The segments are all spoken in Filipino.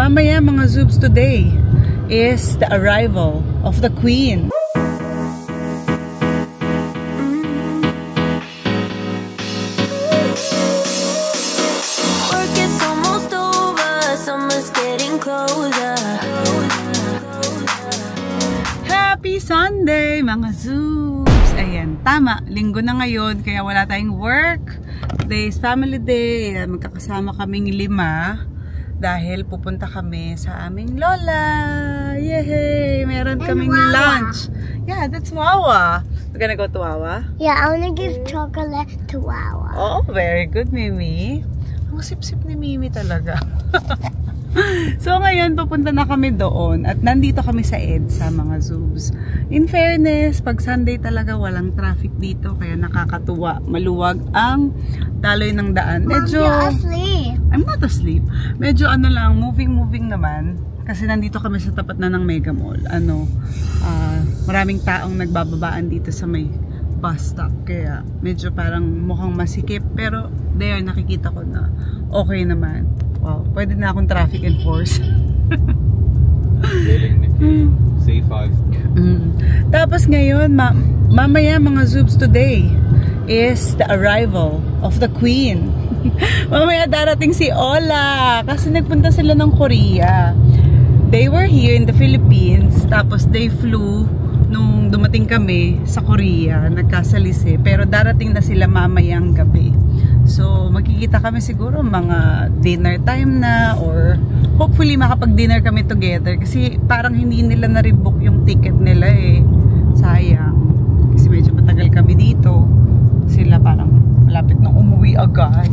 Mamaya mga Zoobs, today is the arrival of the Queen. Work is almost over, summer's getting closer. Happy Sunday mga Zoobs! Ayan, tama, linggo na ngayon kaya wala tayong work. Today is family day. Magkakasama kaming 5 dahil pupunta kami sa aming lola. Yay! Meron kaming lunch. Yeah, that's Wawa. We're gonna go to Wawa? Yeah, I wanna give chocolate to Wawa. Oh, very good, Mimi. Ang sip-sip ni Mimi talaga. So ngayon, pupunta na kami doon at nandito kami sa EDSA mga Zoobs. In fairness, pag Sunday talaga walang traffic dito kaya nakakatuwa. Maluwag ang daloy ng daan. Medyo, Mom, you're asleep. I'm not asleep. Medyo ano lang, moving naman. Kasi nandito kami sa tapat na ng Mega Mall. Maraming taong nagbababaan dito sa may bus stop. Kaya medyo parang mukhang masikip. Pero there, nakikita ko na okay naman. Wow, pwede na akong traffic enforce. C5. Tapos ngayon, mamaya mga Zoobs, today is the arrival of the Queen. Mamaya darating si Ola kasi nagpunta sila ng Korea. They were here in the Philippines, tapos they flew nung dumating kami sa Korea, nagkasalisi. Pero darating na sila mamayang gabi. So, magkikita kami siguro mga dinner time na or hopefully makapag-dinner kami together kasi parang hindi nila na-rebook yung ticket nila eh. Sayang. Kasi medyo matagal kami dito. Sila parang malapit nang umuwi agad.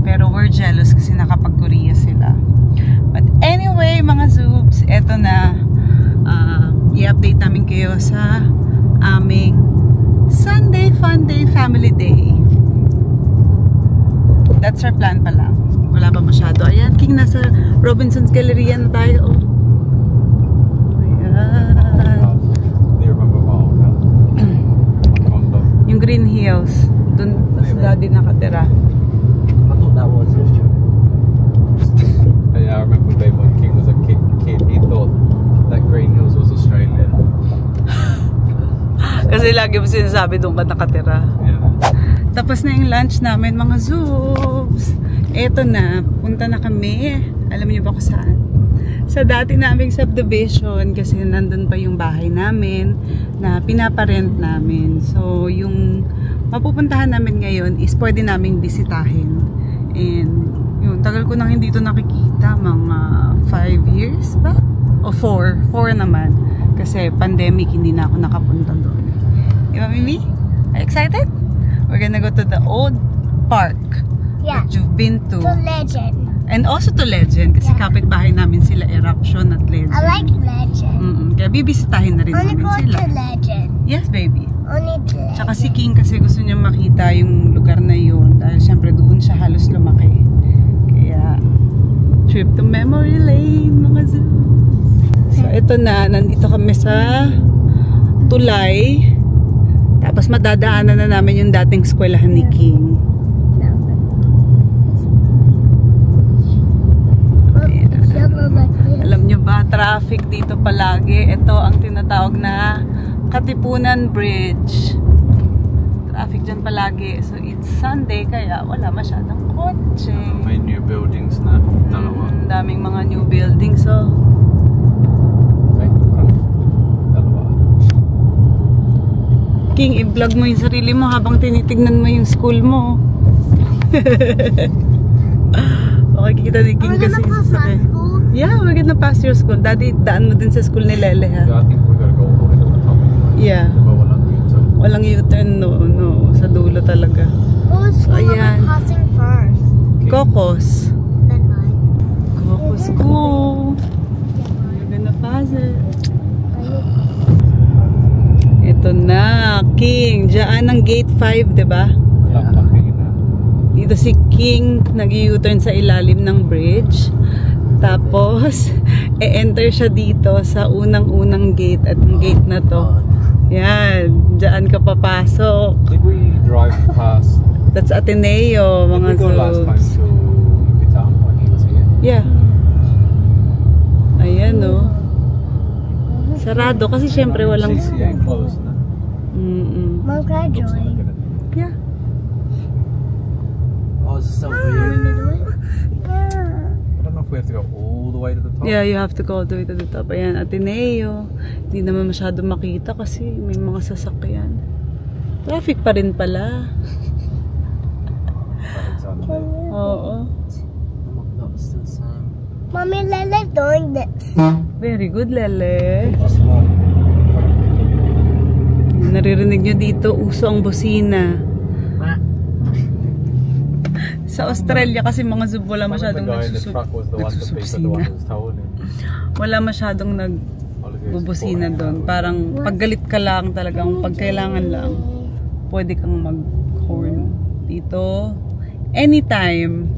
Pero we're jealous kasi nakapag-Korea sila. But anyway, mga Zoobs, eto na. I-update namin kayo sa aming Sunday Fun Day Family Day. That's our plan pa lang. Wala pa masyado. Ayan, King, nasa Robinson's Galleria na tayo. Ayan. Yung Green Hills. Doon si Daddy nakatira. I thought that was Australia. Yeah, I remember babe when King was a kid, he thought that Green Hills was Australia. Kasi lagi mo sinasabi doon ka nakatira. Yeah. Tapos na yung lunch namin mga Zoobs. Eto na, punta na kami. Alam niyo ba kung saan? Sa dati naming subdivision kasi nandun pa yung bahay namin na pinaparent namin. So yung mapupuntahan namin ngayon is pwede naming bisitahin. And yun, tagal ko nang hindi ito nakikita. Mga 5 years ba? O 4 naman. Kasi pandemic hindi na ako nakapunta doon. Diba Mimi? Are you excited? We're gonna go to the old park that you've been to. To Legend. And also to Legend kasi kapitbahay namin sila Eruption at Legend. I like Legend. Kaya bibisitahin na rin Only namin go sila. to Legend. Yes, baby. Only to Legend. Tsaka si King kasi gusto niya makita yung lugar na yun dahil syempre doon siya halos lumaki. Kaya trip to memory lane mga Zoobs. So ito na, nandito kami sa Tulay. Tapos madadaanan na namin yung dating eskwelahan ni King. Alam nyo ba, traffic dito palagi. Ito ang tinatawag na Katipunan Bridge. Traffic dyan palagi. So it's Sunday kaya wala masyadong kotse. May new buildings na. Dalawa. Daming mga new buildings. So Dalawa. King, i-vlog mo yung sarili mo habang tinitignan mo yung school mo. Okay, kita ni King kasi sa sakit. Yeah, we're gonna pass your school. Daddy, daan mo din sa school ni Lele ha? Yeah, I think we're gonna go all the way to the top anyway. Yeah. Diba walang U-turn? Walang U-turn, no. Sa dulo talaga. Whose school am Ayan. I passing first? Cocos. Then mine. Cocos school. You're gonna pass it. Ito na, King. Diyan ang gate 5, diba? Walang makina. Dito si King nag-U-turn sa ilalim ng bridge. Tapos, e-enter siya dito sa unang-unang gate at yung gate na to. Yan, dyan ka papasok. Did we drive past? That's Ateneo, Did mga we go last time Zoobs. to Lupita when he was here? Yeah. Sarado kasi syempre walang... CCA closed na. Mom, can I Looks join? like it. Yeah. Oh, this is so weird. I don't know if we have to go all the way to the top. Yeah, you have to go all the way to the top. Ayan, Ateneo. Hindi naman masyado makita kasi may mga sasakyan. Traffic pa rin pala. But it's on there. Oo. No, it's still the same. Mommy, Lele's doing this. Very good, Lele. Just walk. Naririnig nyo dito, uso ang busina. Sa Australia kasi mga Zub wala masyadong nagsusubsina. Wala masyadong nagbubusina doon. Parang paggalit ka lang talagang pag kailangan lang, pwede kang mag-horn dito. Anytime.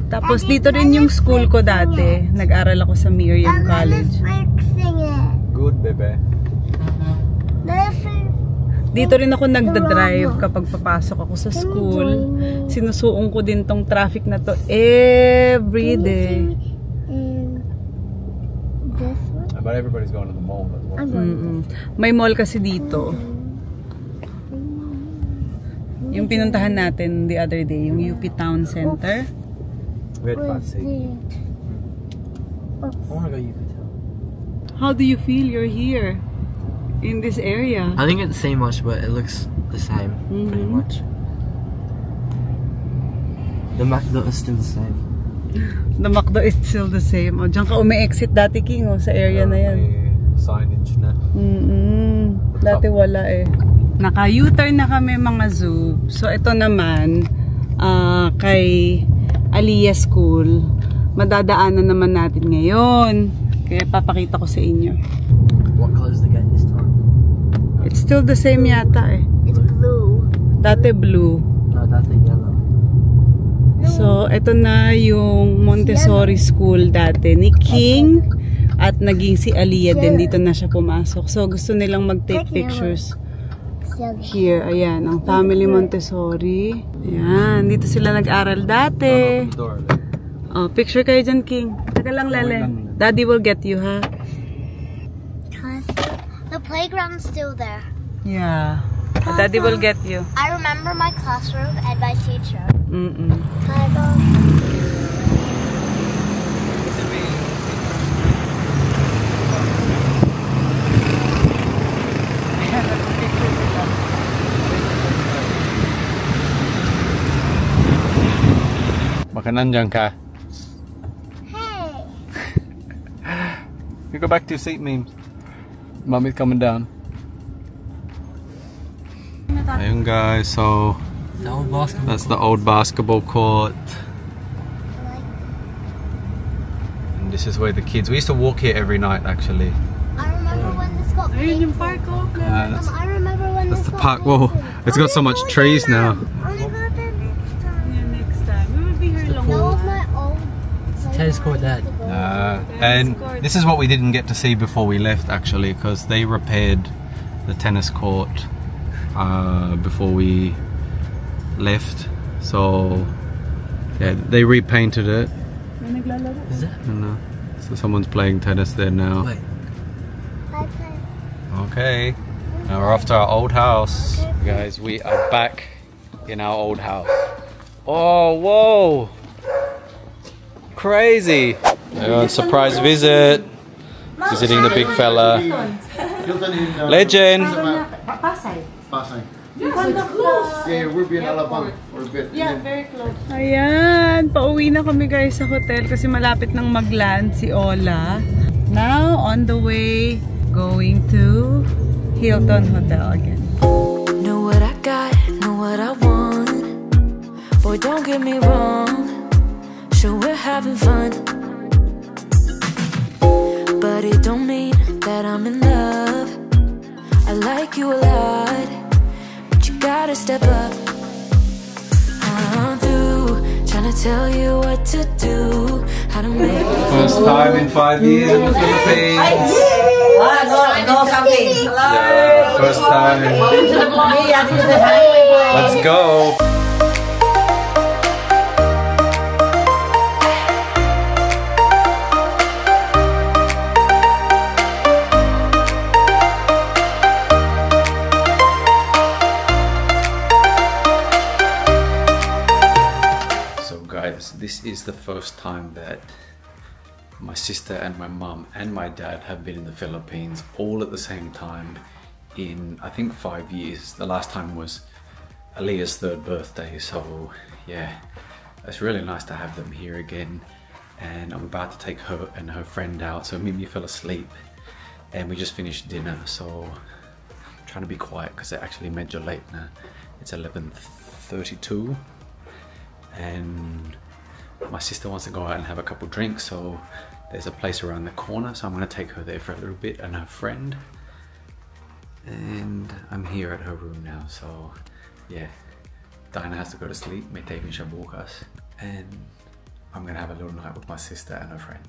Tapos dito rin yung school ko dati. Nag-aral ako sa Miriam College. Fixing it. Good, bebe. Dito rin ako nagda-drive kapag papasok ako sa school. Sinusuong ko din tong traffic na to every day. This one? But everybody's going to the mall as well. I'm going May mall kasi dito. Yung pinuntahan natin the other day, yung UP Town Center. We had fun seeing. this. I want to go Yucatan. How do you feel you're here? In this area? I didn't get to say much, but it looks the same, pretty much. The McDo is still the same. The McDo is still the same. O, diyan ka umi-exit dati, King, sa area na yan. May signage na. Dati wala eh. Naka-U-turn na kami mga Zub. So ito naman, kay Aliyah School. Madadaanan naman natin ngayon. Kaya papakita ko sa inyo. What color is the gate this time? It's still the same yata eh. It's blue. Dati blue. No, that's a yellow. So, ito na yung Montessori school dati ni King at naging si Aliyah din. Dito na siya pumasok. So, gusto nilang mag-take pictures here. Ayan, ang family Montessori. Ayan, dito sila nag-aral dati. Oh, picture kayo dyan, King. Taka lang, Lele. Daddy will get you, ha? The playground's still there. Yeah. Daddy will get you. I remember my classroom and my teacher. Baka nandiyan ka. Hey! You go back to your seat, memes. Mommy's coming down. Ayun guys, so that's the old basketball court. And this is where the kids, we used to walk here every night actually. I remember when this got painted. I remember when That's this the got park. Whoa, it's got so much trees now. Only go there next time. Yeah, next time. We will be here long. That was my old. Tennis court, Dad. And this is what we didn't get to see before we left actually, because they repaired the tennis court before we left. So yeah, they repainted it. Is that? And, so someone's playing tennis there now. Wait. I play. Okay, now we're off to our old house. Guys, we are back in our old house. Oh, whoa! Crazy! Surprise visit. Visiting the big fella. Legend! Pasay. Yeah, we'll be in Alabang. We're a bit. Yeah, very close. Ayan, pauwi na kami guys sa hotel kasi malapit nang mag-land si Ola. Now, on the way, going to Hilton Hotel again. Know what I got, know what I want. Boy, don't get me wrong. Sure, we're having fun. But it don't mean that I'm in love. I like you a lot, but you gotta step up. I'm through trying to tell you what to do, how to make me First time in 5 years in the Philippines. Yeah, first time. Let's go. first time that my sister and my mum and my dad have been in the Philippines all at the same time in, I think, 5 years. The last time was Aaliyah's 3rd birthday, so yeah, it's really nice to have them here again. And I'm about to take her and her friend out, so Mimi fell asleep and we just finished dinner, so I'm trying to be quiet because it's actually major late now. It's 11:32 and my sister wants to go out and have a couple drinks, so there's a place around the corner, so I'm going to take her there for a little bit and her friend. And I'm here at her room now, so yeah, Diana has to go to sleep, may tayo siya bukas, and I'm gonna have a little night with my sister and her friend.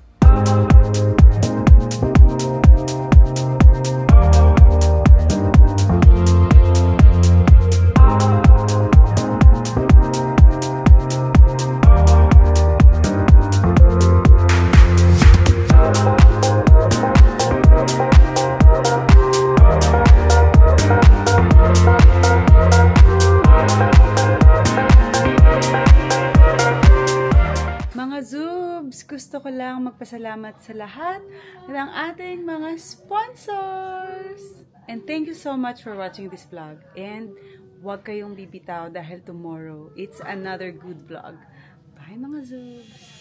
Gusto ko lang magpasalamat sa lahat ng ating mga sponsors. And thank you so much for watching this vlog. And huwag kayong bibitaw dahil tomorrow, it's another good vlog. Bye mga Zoobs!